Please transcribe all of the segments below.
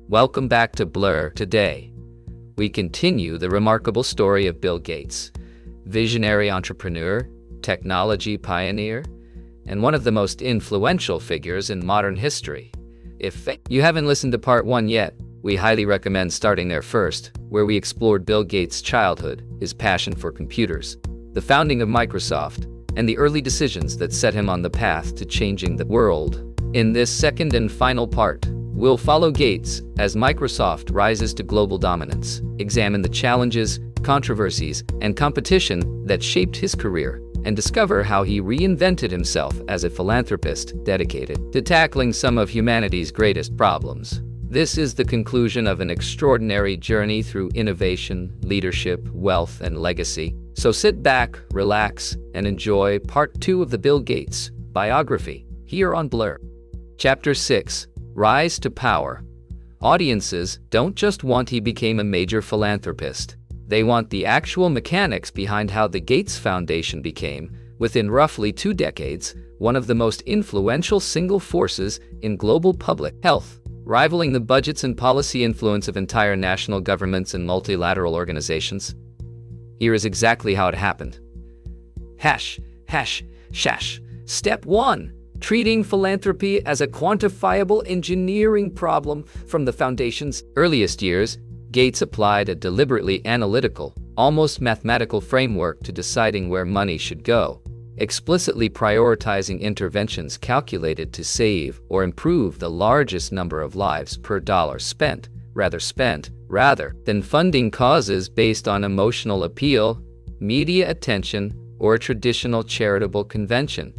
Welcome back to Blurr. Today, we continue the remarkable story of Bill Gates, visionary entrepreneur, technology pioneer, and one of the most influential figures in modern history. If you haven't listened to part 1 yet, we highly recommend starting there first, where we explored Bill Gates' childhood, his passion for computers, the founding of Microsoft, and the early decisions that set him on the path to changing the world. In this second and final part, we'll follow Gates as Microsoft rises to global dominance, examine the challenges, controversies, and competition that shaped his career, and discover how he reinvented himself as a philanthropist dedicated to tackling some of humanity's greatest problems. This is the conclusion of an extraordinary journey through innovation, leadership, wealth, and legacy. So sit back, relax, and enjoy part 2 of the Bill Gates Biography, here on Blurr. Chapter 6. Rise to Power. Audiences don't just want he became a major philanthropist. They want the actual mechanics behind how the Gates Foundation became, within roughly 2 decades, one of the most influential single forces in global public health, rivaling the budgets and policy influence of entire national governments and multilateral organizations. Here is exactly how it happened. Step 1. Treating philanthropy as a quantifiable engineering problem. From the Foundation's earliest years, Gates applied a deliberately analytical, almost mathematical framework to deciding where money should go, explicitly prioritizing interventions calculated to save or improve the largest number of lives per dollar spent, rather than funding causes based on emotional appeal, media attention, or traditional charitable convention.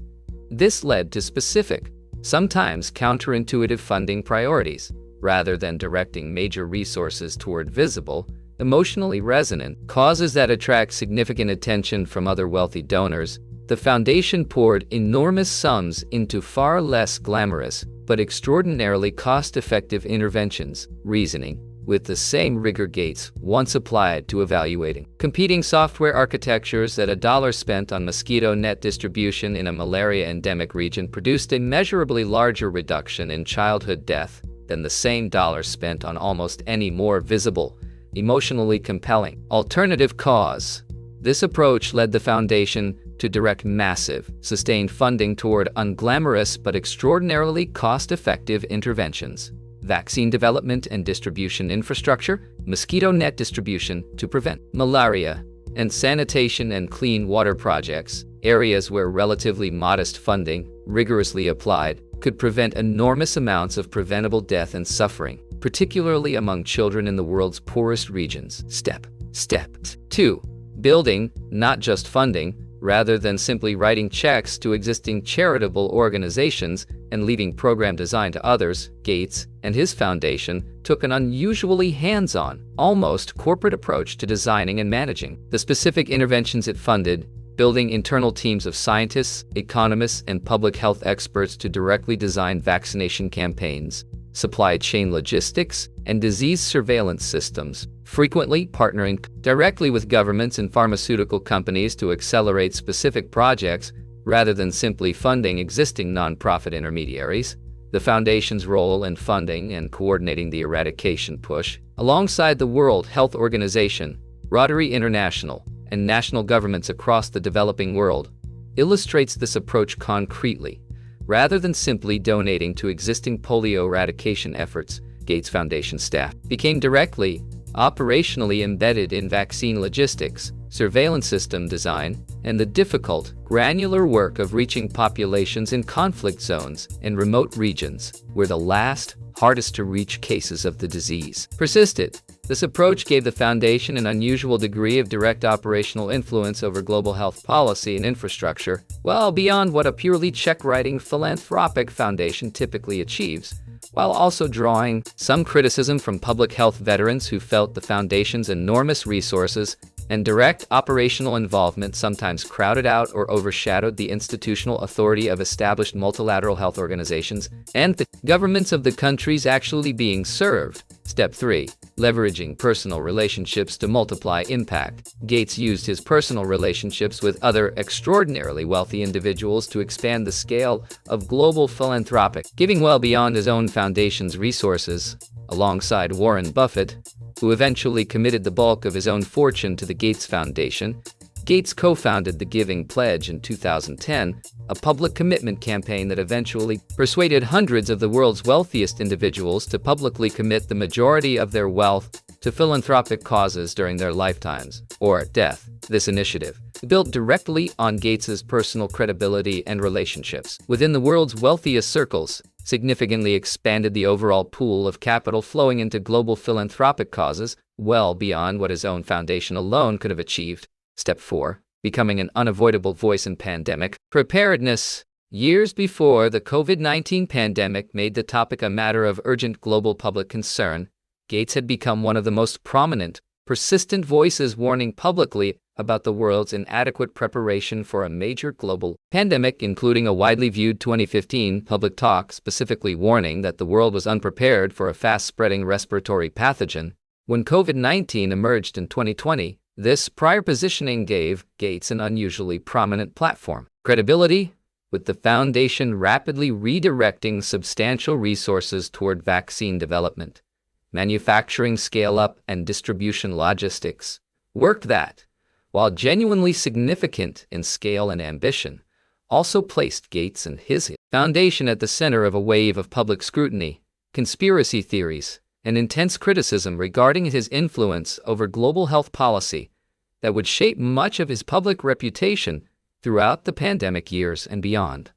This led to specific, sometimes counterintuitive funding priorities. Rather than directing major resources toward visible, emotionally resonant causes that attract significant attention from other wealthy donors, the foundation poured enormous sums into far less glamorous but extraordinarily cost-effective interventions, reasoning with the same rigor Gates once applied to evaluating competing software architectures. That $1 spent on mosquito net distribution in a malaria-endemic region produced a measurably larger reduction in childhood death than the same dollar spent on almost any more visible, emotionally compelling alternative cause. This approach led the foundation to direct massive, sustained funding toward unglamorous but extraordinarily cost-effective interventions: vaccine development and distribution infrastructure, mosquito net distribution to prevent malaria, and sanitation and clean water projects, areas where relatively modest funding, rigorously applied, could prevent enormous amounts of preventable death and suffering, particularly among children in the world's poorest regions. Step 2. Building, not just funding. Rather than simply writing checks to existing charitable organizations and leaving program design to others, Gates and his foundation took an unusually hands-on, almost corporate approach to designing and managing the specific interventions it funded, building internal teams of scientists, economists, and public health experts to directly design vaccination campaigns, supply chain logistics, and disease surveillance systems, frequently partnering directly with governments and pharmaceutical companies to accelerate specific projects rather than simply funding existing nonprofit intermediaries. The Foundation's role in funding and coordinating the eradication push, alongside the World Health Organization, Rotary International, and national governments across the developing world, illustrates this approach concretely. Rather than simply donating to existing polio eradication efforts, Gates Foundation staff became directly, operationally embedded in vaccine logistics, surveillance system design, and the difficult, granular work of reaching populations in conflict zones and remote regions, where the last, hardest-to-reach cases of the disease persisted. This approach gave the foundation an unusual degree of direct operational influence over global health policy and infrastructure, well beyond what a purely check-writing philanthropic foundation typically achieves, while also drawing some criticism from public health veterans who felt the foundation's enormous resources and direct operational involvement sometimes crowded out or overshadowed the institutional authority of established multilateral health organizations and the governments of the countries actually being served. Step 3. Leveraging personal relationships to multiply impact. Gates used his personal relationships with other extraordinarily wealthy individuals to expand the scale of global philanthropic giving well beyond his own foundation's resources. Alongside Warren Buffett, who eventually committed the bulk of his own fortune to the Gates Foundation, Gates co-founded the Giving Pledge in 2010, a public commitment campaign that eventually persuaded hundreds of the world's wealthiest individuals to publicly commit the majority of their wealth to philanthropic causes during their lifetimes or death. This initiative, built directly on Gates's personal credibility and relationships within the world's wealthiest circles, significantly expanded the overall pool of capital flowing into global philanthropic causes well beyond what his own foundation alone could have achieved. Step 4. Becoming an unavoidable voice in pandemic preparedness. Years before the COVID-19 pandemic made the topic a matter of urgent global public concern, Gates had become one of the most prominent, persistent voices warning publicly about the world's inadequate preparation for a major global pandemic, including a widely viewed 2015 public talk specifically warning that the world was unprepared for a fast-spreading respiratory pathogen. When COVID-19 emerged in 2020, this prior positioning gave Gates an unusually prominent platform. Credibility, with the foundation rapidly redirecting substantial resources toward vaccine development, manufacturing scale-up, and distribution logistics. Work that, while genuinely significant in scale and ambition, also placed Gates and his foundation at the center of a wave of public scrutiny, conspiracy theories, and intense criticism regarding his influence over global health policy that would shape much of his public reputation throughout the pandemic years and beyond.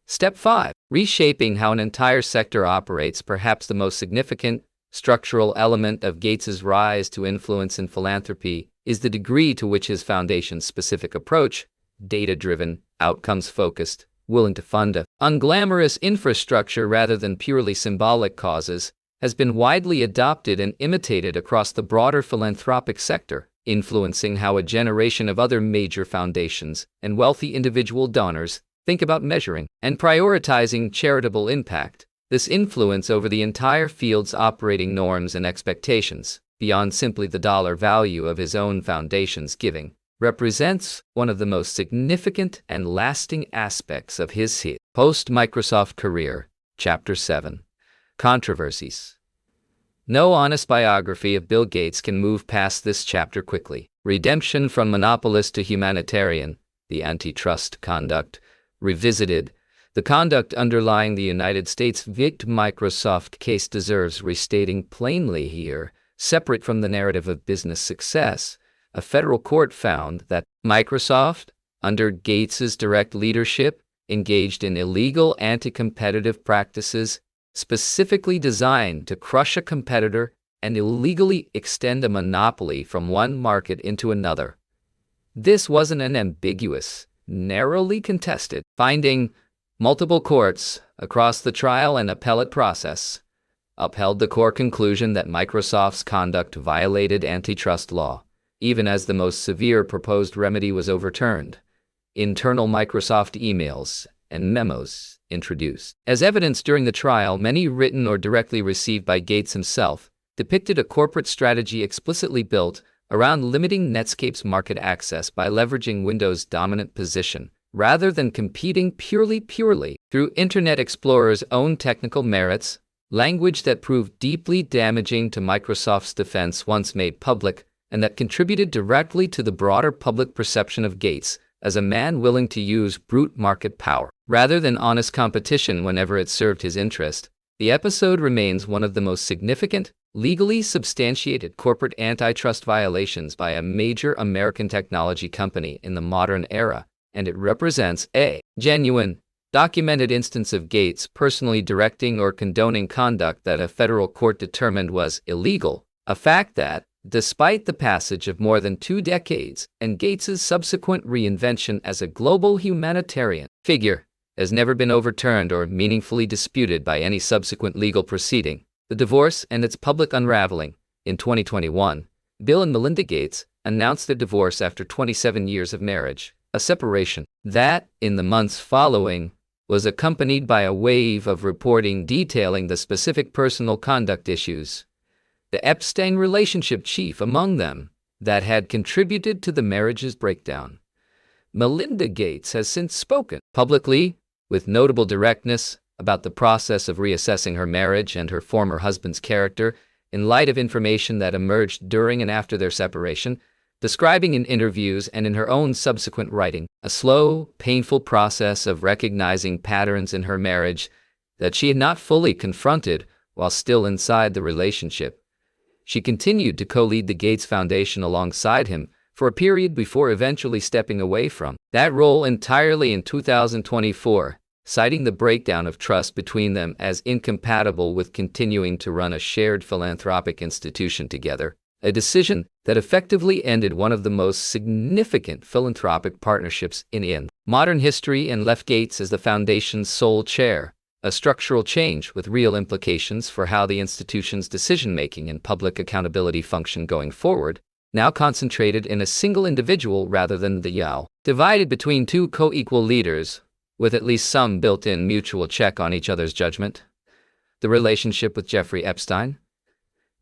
Step 5. Reshaping how an entire sector operates. Perhaps the most significant structural element of Gates's rise to influence in philanthropy is the degree to which his foundation's specific approach, data-driven, outcomes-focused, willing to fund a unglamorous infrastructure rather than purely symbolic causes, has been widely adopted and imitated across the broader philanthropic sector, influencing how a generation of other major foundations and wealthy individual donors think about measuring and prioritizing charitable impact. This influence over the entire field's operating norms and expectations, beyond simply the dollar value of his own foundation's giving, represents one of the most significant and lasting aspects of his post-Microsoft career. Chapter 7. Controversies. No honest biography of Bill Gates can move past this chapter quickly. Redemption from monopolist to humanitarian, the antitrust conduct, revisited. The conduct underlying the United States Microsoft case deserves restating plainly here. Separate from the narrative of business success, a federal court found that Microsoft, under Gates's direct leadership, engaged in illegal anti-competitive practices specifically designed to crush a competitor and illegally extend a monopoly from one market into another. This wasn't an ambiguous, narrowly contested finding. Multiple courts, across the trial and appellate process, upheld the core conclusion that Microsoft's conduct violated antitrust law, even as the most severe proposed remedy was overturned. Internal Microsoft emails and memos introduced as evidence during the trial, many written or directly received by Gates himself, depicted a corporate strategy explicitly built around limiting Netscape's market access by leveraging Windows' dominant position, rather than competing purely through Internet Explorer's own technical merits, language that proved deeply damaging to Microsoft's defense once made public, and that contributed directly to the broader public perception of Gates as a man willing to use brute market power rather than honest competition whenever it served his interest. The episode remains one of the most significant, legally substantiated corporate antitrust violations by a major American technology company in the modern era, and it represents a genuine, documented instance of Gates personally directing or condoning conduct that a federal court determined was illegal, a fact that, despite the passage of more than 2 decades and Gates's subsequent reinvention as a global humanitarian figure, has never been overturned or meaningfully disputed by any subsequent legal proceeding. The divorce and its public unraveling. In 2021, Bill and Melinda Gates announced their divorce after 27 years of marriage, a separation that, in the months following, was accompanied by a wave of reporting detailing the specific personal conduct issues, the Epstein relationship chief among them, that had contributed to the marriage's breakdown. Melinda Gates has since spoken publicly, with notable directness, about the process of reassessing her marriage and her former husband's character in light of information that emerged during and after their separation, describing in interviews and in her own subsequent writing a slow, painful process of recognizing patterns in her marriage that she had not fully confronted while still inside the relationship. She continued to co-lead the Gates Foundation alongside him for a period before eventually stepping away from that role entirely in 2024, citing the breakdown of trust between them as incompatible with continuing to run a shared philanthropic institution together, a decision that effectively ended one of the most significant philanthropic partnerships in modern history and left Gates as the foundation's sole chair, a structural change with real implications for how the institution's decision-making and public accountability function going forward, now concentrated in a single individual rather than the YAO, divided between two co-equal leaders, with at least some built-in mutual check on each other's judgment. The relationship with Jeffrey Epstein.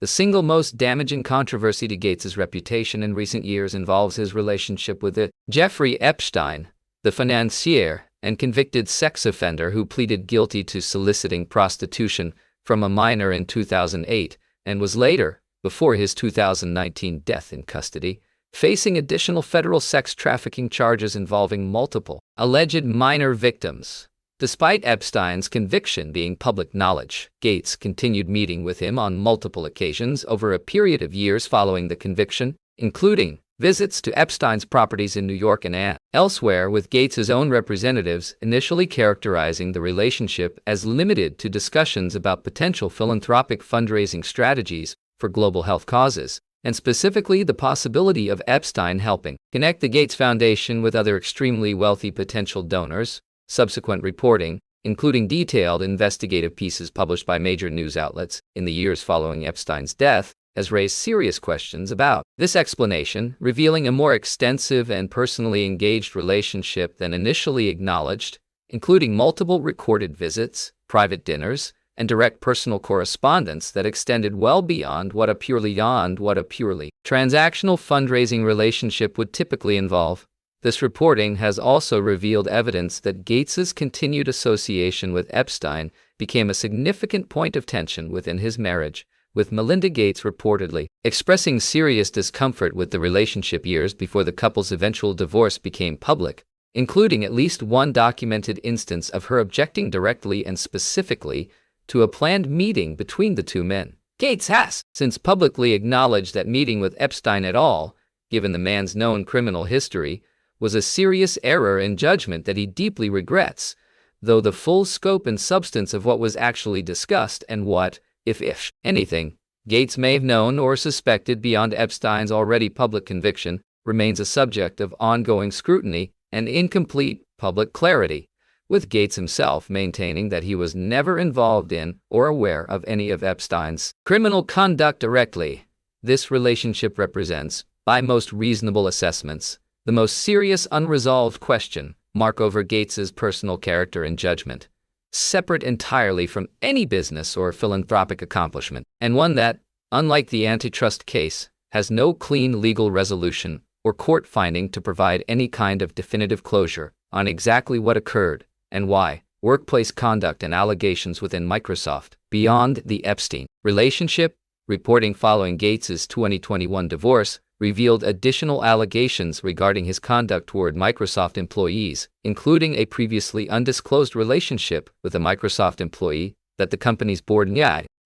The single most damaging controversy to Gates's reputation in recent years involves his relationship with Jeffrey Epstein, the financier and convicted sex offender who pleaded guilty to soliciting prostitution from a minor in 2008 and was later, before his 2019 death in custody, facing additional federal sex trafficking charges involving multiple alleged minor victims. Despite Epstein's conviction being public knowledge, Gates continued meeting with him on multiple occasions over a period of years following the conviction, including visits to Epstein's properties in New York and elsewhere, with Gates's own representatives initially characterizing the relationship as limited to discussions about potential philanthropic fundraising strategies for global health causes, and specifically the possibility of Epstein helping connect the Gates Foundation with other extremely wealthy potential donors. Subsequent reporting, including detailed investigative pieces published by major news outlets in the years following Epstein's death, has raised serious questions about this explanation, revealing a more extensive and personally engaged relationship than initially acknowledged, including multiple recorded visits, private dinners, and direct personal correspondence that extended well beyond what a purely transactional fundraising relationship would typically involve. This reporting has also revealed evidence that Gates's continued association with Epstein became a significant point of tension within his marriage, with Melinda Gates reportedly expressing serious discomfort with the relationship years before the couple's eventual divorce became public, including at least one documented instance of her objecting directly and specifically to a planned meeting between the two men. Gates has since publicly acknowledged that meeting with Epstein at all, given the man's known criminal history, was a serious error in judgment that he deeply regrets, though the full scope and substance of what was actually discussed and what, if anything, Gates may have known or suspected beyond Epstein's already public conviction, remains a subject of ongoing scrutiny and incomplete public clarity, with Gates himself maintaining that he was never involved in or aware of any of Epstein's criminal conduct directly. This relationship represents, by most reasonable assessments, the most serious unresolved question mark over Gates's personal character and judgment, separate entirely from any business or philanthropic accomplishment, and one that, unlike the antitrust case, has no clean legal resolution or court finding to provide any kind of definitive closure on exactly what occurred and why. Workplace conduct and allegations within Microsoft, beyond the Epstein relationship, reporting following Gates's 2021 divorce, revealed additional allegations regarding his conduct toward Microsoft employees, including a previously undisclosed relationship with a Microsoft employee that the company's board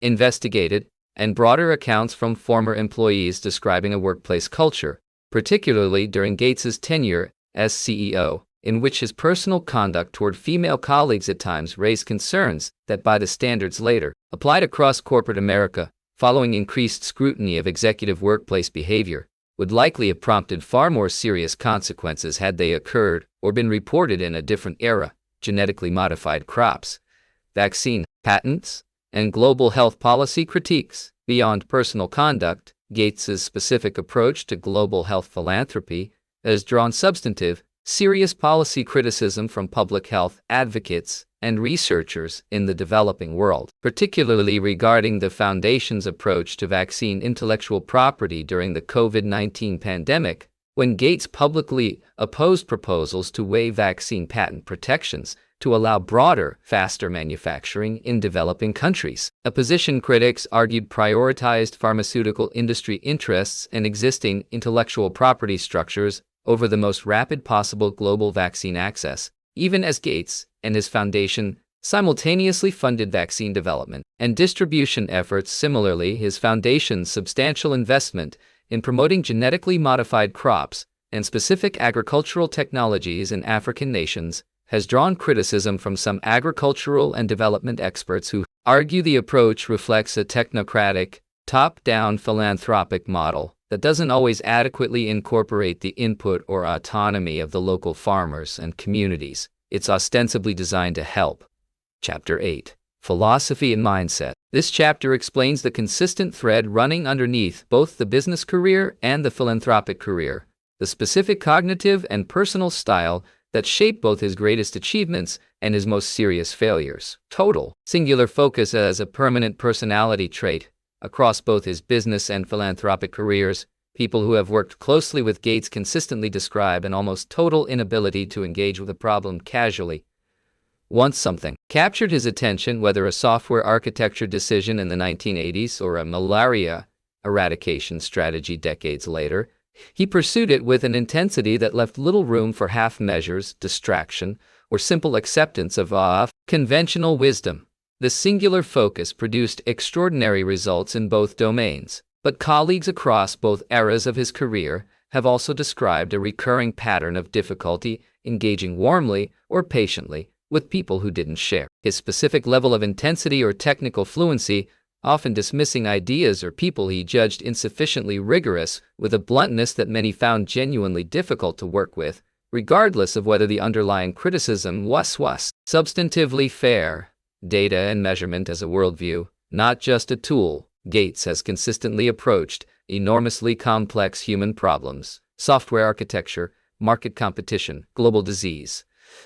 investigated, and broader accounts from former employees describing a workplace culture, particularly during Gates's tenure as CEO, in which his personal conduct toward female colleagues at times raised concerns that, by the standards later applied across corporate America, following increased scrutiny of executive workplace behavior, would likely have prompted far more serious consequences had they occurred or been reported in a different era. Genetically modified crops, vaccine patents, and global health policy critiques. Beyond personal conduct, Gates's specific approach to global health philanthropy has drawn substantive, serious policy criticism from public health advocates and researchers in the developing world, particularly regarding the Foundation's approach to vaccine intellectual property during the COVID-19 pandemic, when Gates publicly opposed proposals to waive vaccine patent protections to allow broader, faster manufacturing in developing countries. A position critics argued prioritized pharmaceutical industry interests and existing intellectual property structures over the most rapid possible global vaccine access, even as Gates and his foundation simultaneously funded vaccine development and distribution efforts. Similarly, his foundation's substantial investment in promoting genetically modified crops and specific agricultural technologies in African nations has drawn criticism from some agricultural and development experts who argue the approach reflects a technocratic, top-down philanthropic model that doesn't always adequately incorporate the input or autonomy of the local farmers and communities it's ostensibly designed to help. Chapter 8. Philosophy and Mindset. This chapter explains the consistent thread running underneath both the business career and the philanthropic career, the specific cognitive and personal style that shape both his greatest achievements and his most serious failures. Total, singular focus as a permanent personality trait. Across both his business and philanthropic careers, people who have worked closely with Gates consistently describe an almost total inability to engage with a problem casually. Once something captured his attention, whether a software architecture decision in the 1980s or a malaria eradication strategy decades later, he pursued it with an intensity that left little room for half measures, distraction, or simple acceptance of conventional wisdom. This singular focus produced extraordinary results in both domains, but colleagues across both eras of his career have also described a recurring pattern of difficulty engaging warmly or patiently with people who didn't share his specific level of intensity or technical fluency, often dismissing ideas or people he judged insufficiently rigorous with a bluntness that many found genuinely difficult to work with, regardless of whether the underlying criticism was substantively fair. Data and measurement as a worldview, not just a tool. Gates has consistently approached enormously complex human problems, software architecture, market competition, global disease,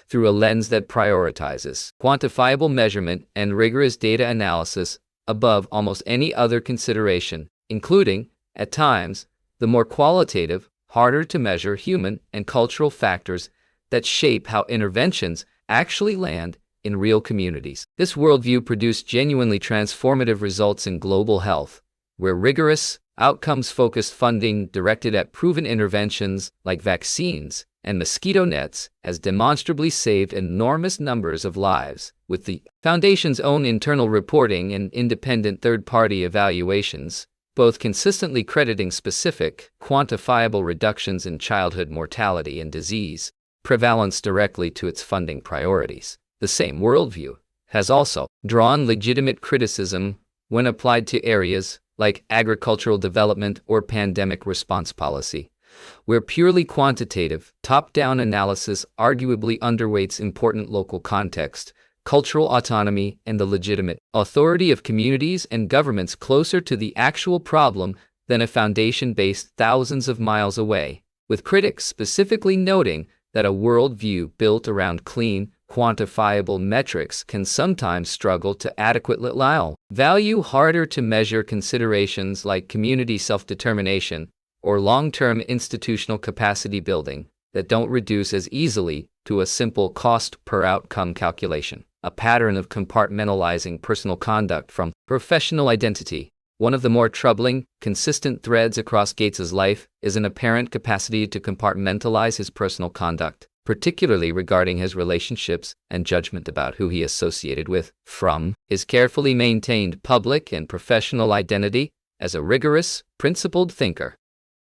through a lens that prioritizes quantifiable measurement and rigorous data analysis above almost any other consideration, including, at times, the more qualitative, harder to measure human and cultural factors that shape how interventions actually land in real communities. This worldview produced genuinely transformative results in global health, where rigorous, outcomes-focused funding directed at proven interventions like vaccines and mosquito nets has demonstrably saved enormous numbers of lives, with the Foundation's own internal reporting and independent third-party evaluations, both consistently crediting specific, quantifiable reductions in childhood mortality and disease prevalence directly to its funding priorities. The same worldview has also drawn legitimate criticism when applied to areas like agricultural development or pandemic response policy, where purely quantitative, top-down analysis arguably underweights important local context, cultural autonomy, and the legitimate authority of communities and governments closer to the actual problem than a foundation based thousands of miles away, with critics specifically noting that a worldview built around clean, quantifiable metrics can sometimes struggle to adequately value harder to measure considerations like community self-determination or long-term institutional capacity building that don't reduce as easily to a simple cost per outcome calculation. A pattern of compartmentalizing personal conduct from professional identity. One of the more troubling, consistent threads across Gates's life is an apparent capacity to compartmentalize his personal conduct, particularly regarding his relationships and judgment about who he associated with, from his carefully maintained public and professional identity as a rigorous, principled thinker.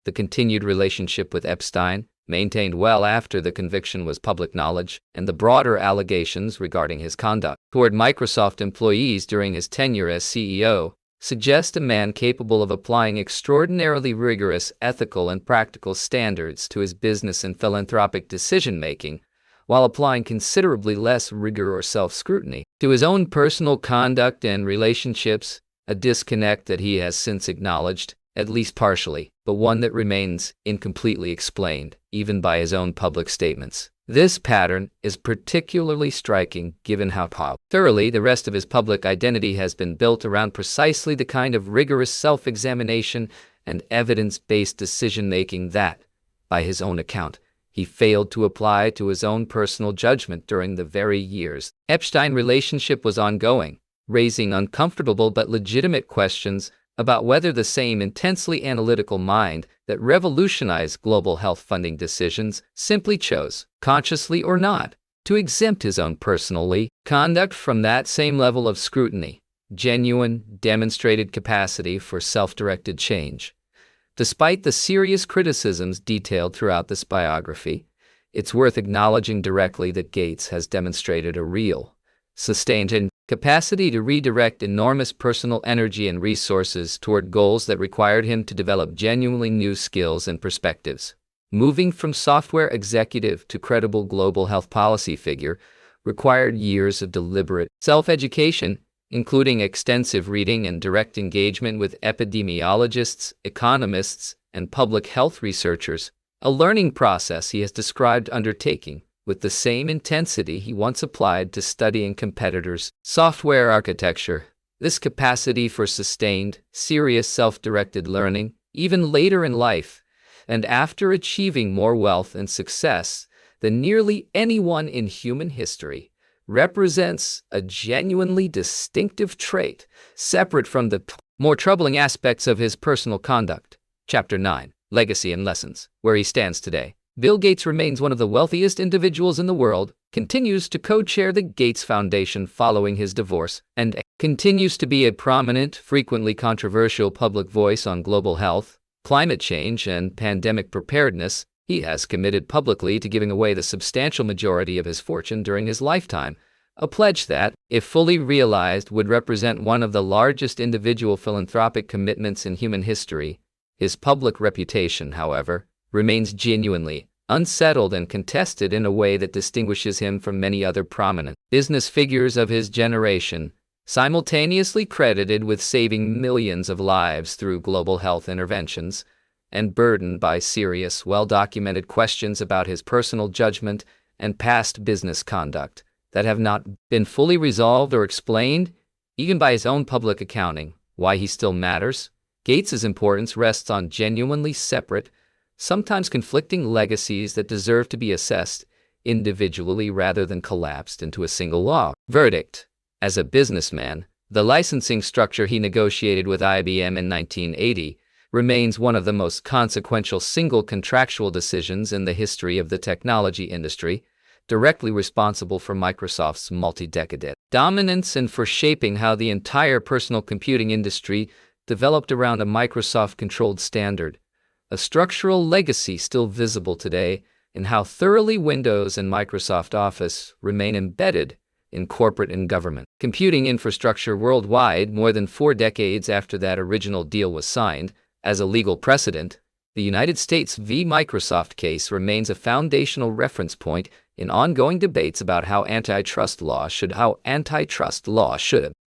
The continued relationship with Epstein, maintained well after the conviction was public knowledge, and the broader allegations regarding his conduct toward Microsoft employees during his tenure as CEO, suggest a man capable of applying extraordinarily rigorous ethical and practical standards to his business and philanthropic decision-making, while applying considerably less rigor or self-scrutiny to his own personal conduct and relationships, a disconnect that he has since acknowledged. at least partially, but one that remains incompletely explained, even by his own public statements. This pattern is particularly striking given how thoroughly the rest of his public identity has been built around precisely the kind of rigorous self-examination and evidence-based decision-making that, by his own account, he failed to apply to his own personal judgment during the very years Epstein relationship was ongoing, raising uncomfortable but legitimate questions about whether the same intensely analytical mind that revolutionized global health funding decisions simply chose, consciously or not, to exempt his own personal conduct from that same level of scrutiny, genuine, demonstrated capacity for self-directed change. Despite the serious criticisms detailed throughout this biography, it's worth acknowledging directly that Gates has demonstrated a real, sustained capacity to redirect enormous personal energy and resources toward goals that required him to develop genuinely new skills and perspectives. Moving from software executive to credible global health policy figure required years of deliberate self-education, including extensive reading and direct engagement with epidemiologists, economists, and public health researchers, a learning process he has described undertaking with the same intensity he once applied to studying competitors' software architecture. This capacity for sustained, serious self-directed learning, even later in life, and after achieving more wealth and success than nearly anyone in human history, represents a genuinely distinctive trait, separate from the more troubling aspects of his personal conduct. Chapter 9, Legacy and Lessons. Where he stands today. Bill Gates remains one of the wealthiest individuals in the world, continues to co-chair the Gates Foundation following his divorce, and continues to be a prominent, frequently controversial public voice on global health, climate change, and pandemic preparedness. He has committed publicly to giving away the substantial majority of his fortune during his lifetime, a pledge that, if fully realized, would represent one of the largest individual philanthropic commitments in human history. His public reputation, however, remains genuinely unsettled and contested in a way that distinguishes him from many other prominent business figures of his generation, simultaneously credited with saving millions of lives through global health interventions, and burdened by serious, well-documented questions about his personal judgment and past business conduct that have not been fully resolved or explained, even by his own public accounting. Why he still matters? Gates's importance rests on genuinely separate, sometimes conflicting legacies that deserve to be assessed individually rather than collapsed into a single law. Verdict. As a businessman, the licensing structure he negotiated with IBM in 1980 remains one of the most consequential single contractual decisions in the history of the technology industry, directly responsible for Microsoft's multi-decade dominance and for shaping how the entire personal computing industry developed around a Microsoft-controlled standard. A structural legacy still visible today in how thoroughly Windows and Microsoft Office remain embedded in corporate and government computing infrastructure worldwide. More than 4 decades after that original deal was signed, as a legal precedent, the United States v. Microsoft case remains a foundational reference point in ongoing debates about how antitrust law should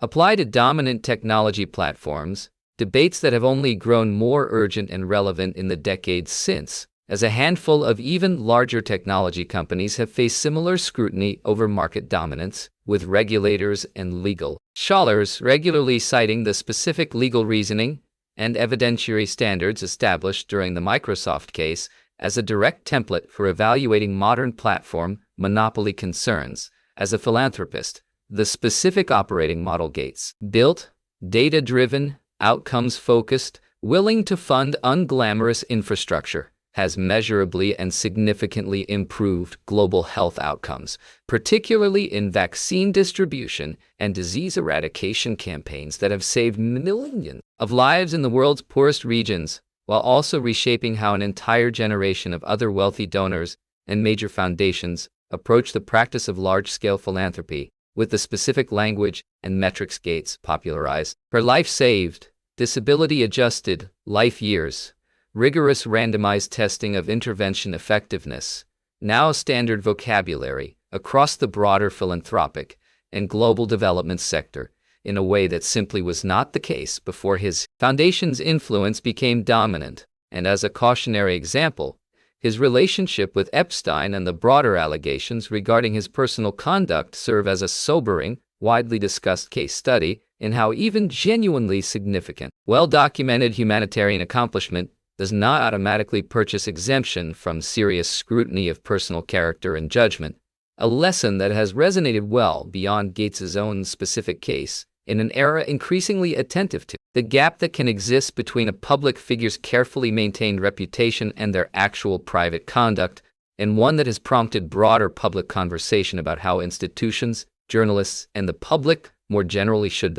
apply to dominant technology platforms, debates that have only grown more urgent and relevant in the decades since, as a handful of even larger technology companies have faced similar scrutiny over market dominance, with regulators and legal scholars regularly citing the specific legal reasoning and evidentiary standards established during the Microsoft case as a direct template for evaluating modern platform monopoly concerns. As a philanthropist, the specific operating model Gates built, data-driven, outcomes-focused, willing to fund unglamorous infrastructure, has measurably and significantly improved global health outcomes, particularly in vaccine distribution and disease eradication campaigns that have saved millions of lives in the world's poorest regions, while also reshaping how an entire generation of other wealthy donors and major foundations approach the practice of large-scale philanthropy, with the specific language and metrics Gates popularized. Per life saved, disability-adjusted life years, rigorous randomized testing of intervention effectiveness, now standard vocabulary across the broader philanthropic and global development sector, in a way that simply was not the case before his foundation's influence became dominant. And as a cautionary example, his relationship with Epstein and the broader allegations regarding his personal conduct serve as a sobering, widely discussed case study in how even genuinely significant, well-documented humanitarian accomplishment does not automatically purchase exemption from serious scrutiny of personal character and judgment, a lesson that has resonated well beyond Gates's own specific case in an era increasingly attentive to the gap that can exist between a public figure's carefully maintained reputation and their actual private conduct, and one that has prompted broader public conversation about how institutions, journalists, and the public more generally should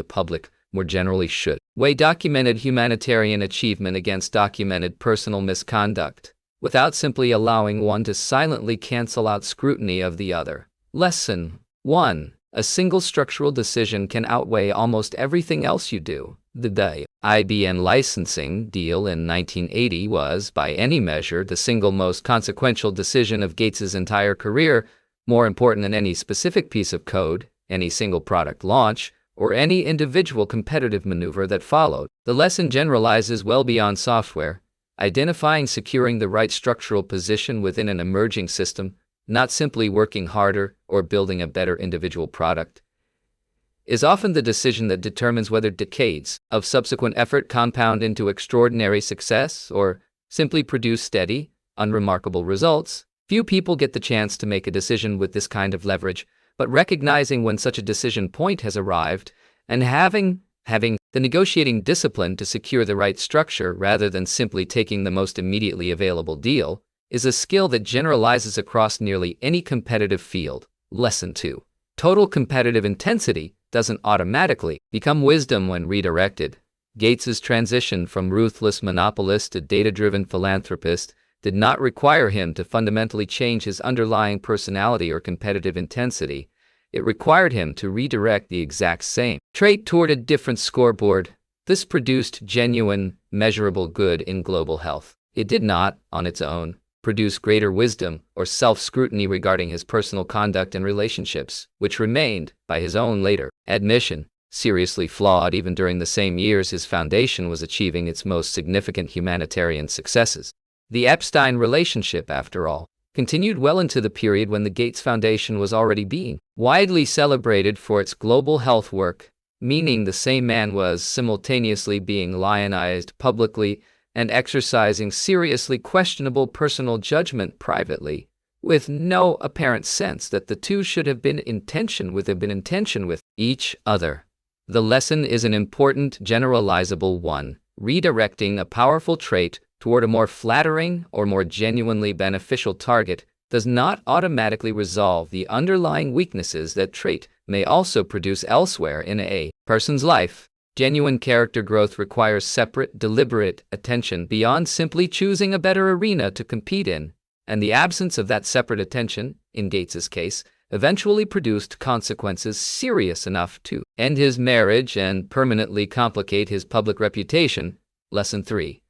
weigh documented humanitarian achievement against documented personal misconduct, without simply allowing one to silently cancel out scrutiny of the other. Lesson 1. A single structural decision can outweigh almost everything else you do. The IBM licensing deal in 1980 was, by any measure, the single most consequential decision of Gates's entire career, more important than any specific piece of code, any single product launch, or any individual competitive maneuver that followed. The lesson generalizes well beyond software. Identifying securing the right structural position within an emerging system, not simply working harder or building a better individual product, is often the decision that determines whether decades of subsequent effort compound into extraordinary success or simply produce steady, unremarkable results. Few people get the chance to make a decision with this kind of leverage, but recognizing when such a decision point has arrived and having the negotiating discipline to secure the right structure rather than simply taking the most immediately available deal is a skill that generalizes across nearly any competitive field. Lesson 2. Total competitive intensity doesn't automatically become wisdom when redirected. Gates's transition from ruthless monopolist to data-driven philanthropist did not require him to fundamentally change his underlying personality or competitive intensity. It required him to redirect the exact same trait toward a different scoreboard. This produced genuine, measurable good in global health. It did not, on its own, produce greater wisdom or self-scrutiny regarding his personal conduct and relationships, which remained, by his own later admission, seriously flawed even during the same years his foundation was achieving its most significant humanitarian successes. The Epstein relationship, after all, continued well into the period when the Gates Foundation was already being widely celebrated for its global health work, meaning the same man was simultaneously being lionized publicly and exercising seriously questionable personal judgment privately, with no apparent sense that the two should have been in tension with each other. The lesson is an important generalizable one. Redirecting a powerful trait toward a more flattering or more genuinely beneficial target does not automatically resolve the underlying weaknesses that trait may also produce elsewhere in a person's life. Genuine character growth requires separate, deliberate attention beyond simply choosing a better arena to compete in, and the absence of that separate attention, in Gates's case, eventually produced consequences serious enough to end his marriage and permanently complicate his public reputation. Lesson 3.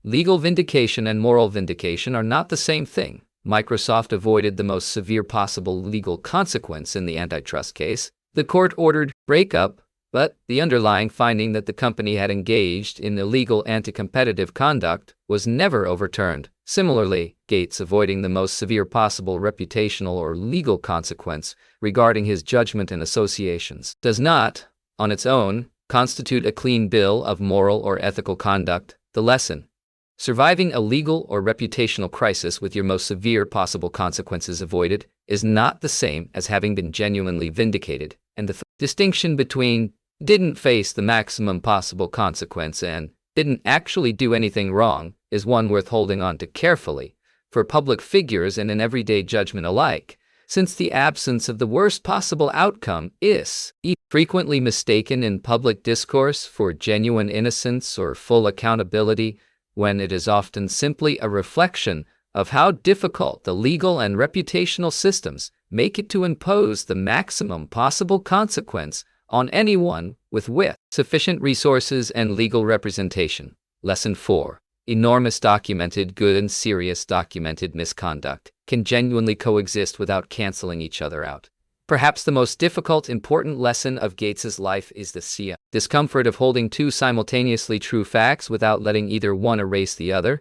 Legal vindication and moral vindication are not the same thing. Microsoft avoided the most severe possible legal consequence in the antitrust case. The court ordered breakup, but the underlying finding that the company had engaged in illegal anti-competitive conduct was never overturned. Similarly, Gates avoiding the most severe possible reputational or legal consequence regarding his judgment and associations does not, on its own, constitute a clean bill of moral or ethical conduct. The lesson: surviving a legal or reputational crisis with your most severe possible consequences avoided is not the same as having been genuinely vindicated, and the distinction between didn't face the maximum possible consequence and didn't actually do anything wrong is one worth holding on to carefully for public figures and in everyday judgment alike, since the absence of the worst possible outcome is frequently mistaken in public discourse for genuine innocence or full accountability, when it is often simply a reflection of how difficult the legal and reputational systems make it to impose the maximum possible consequence on anyone with sufficient resources and legal representation. Lesson 4. Enormous documented good and serious documented misconduct can genuinely coexist without canceling each other out. Perhaps the most difficult, important lesson of Gates's life is the discomfort of holding two simultaneously true facts without letting either one erase the other.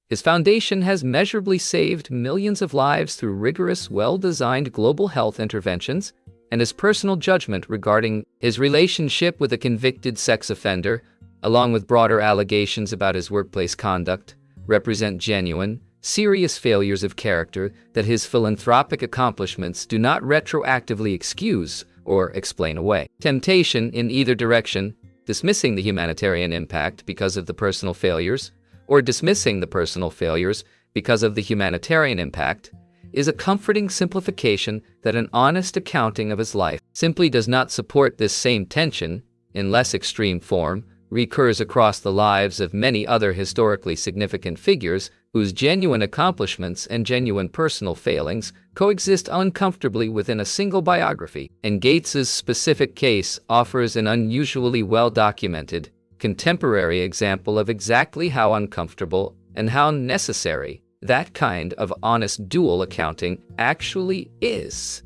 His foundation has measurably saved millions of lives through rigorous, well-designed global health interventions, and his personal judgment regarding his relationship with a convicted sex offender, along with broader allegations about his workplace conduct, represent genuine, serious failures of character that his philanthropic accomplishments do not retroactively excuse or explain away. Temptation in either direction, dismissing the humanitarian impact because of the personal failures, or dismissing the personal failures because of the humanitarian impact, is a comforting simplification that an honest accounting of his life simply does not support. This same tension, in less extreme form, recurs across the lives of many other historically significant figures whose genuine accomplishments and genuine personal failings coexist uncomfortably within a single biography. And Gates's specific case offers an unusually well-documented, contemporary example of exactly how uncomfortable and how necessary that kind of honest dual accounting actually is.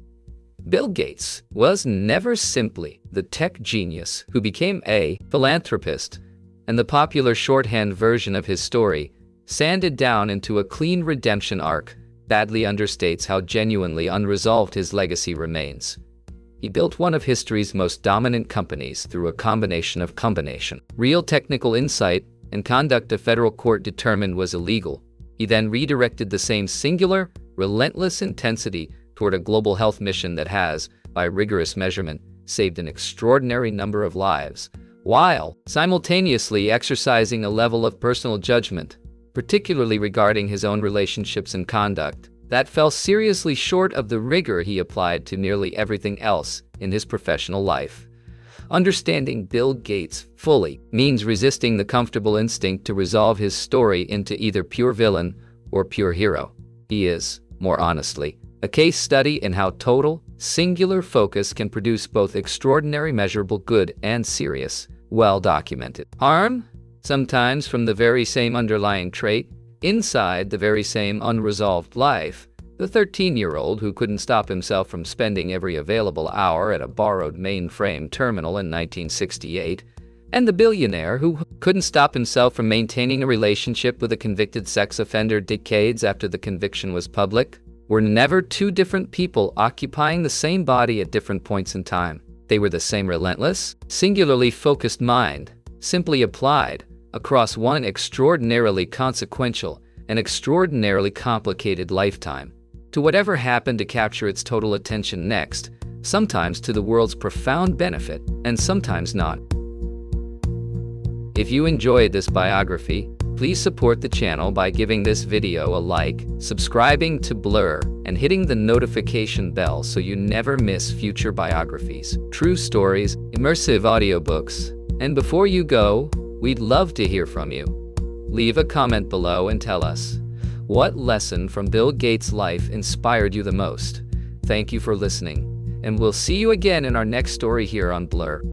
Bill Gates was never simply the tech genius who became a philanthropist, and the popular shorthand version of his story, sanded down into a clean redemption arc, badly understates how genuinely unresolved his legacy remains. He built one of history's most dominant companies through a combination of real technical insight and conduct a federal court determined was illegal. He then redirected the same singular, relentless intensity toward a global health mission that has, by rigorous measurement, saved an extraordinary number of lives, while simultaneously exercising a level of personal judgment, particularly regarding his own relationships and conduct, that fell seriously short of the rigor he applied to nearly everything else in his professional life. Understanding Bill Gates fully means resisting the comfortable instinct to resolve his story into either pure villain or pure hero. He is, more honestly, a case study in how total, singular focus can produce both extraordinary measurable good and serious, well-documented harm, sometimes from the very same underlying trait, inside the very same unresolved life. The 13-year-old who couldn't stop himself from spending every available hour at a borrowed mainframe terminal in 1968, and the billionaire who couldn't stop himself from maintaining a relationship with a convicted sex offender decades after the conviction was public, were never two different people occupying the same body at different points in time. They were the same relentless, singularly focused mind, simply applied across one extraordinarily consequential and extraordinarily complicated lifetime to whatever happened to capture its total attention next, sometimes to the world's profound benefit and sometimes not. If you enjoyed this biography, please support the channel by giving this video a like, subscribing to Blurr, and hitting the notification bell so you never miss future biographies, true stories, immersive audiobooks. And before you go, we'd love to hear from you. Leave a comment below and tell us, what lesson from Bill Gates' life inspired you the most? Thank you for listening, and we'll see you again in our next story here on Blurr.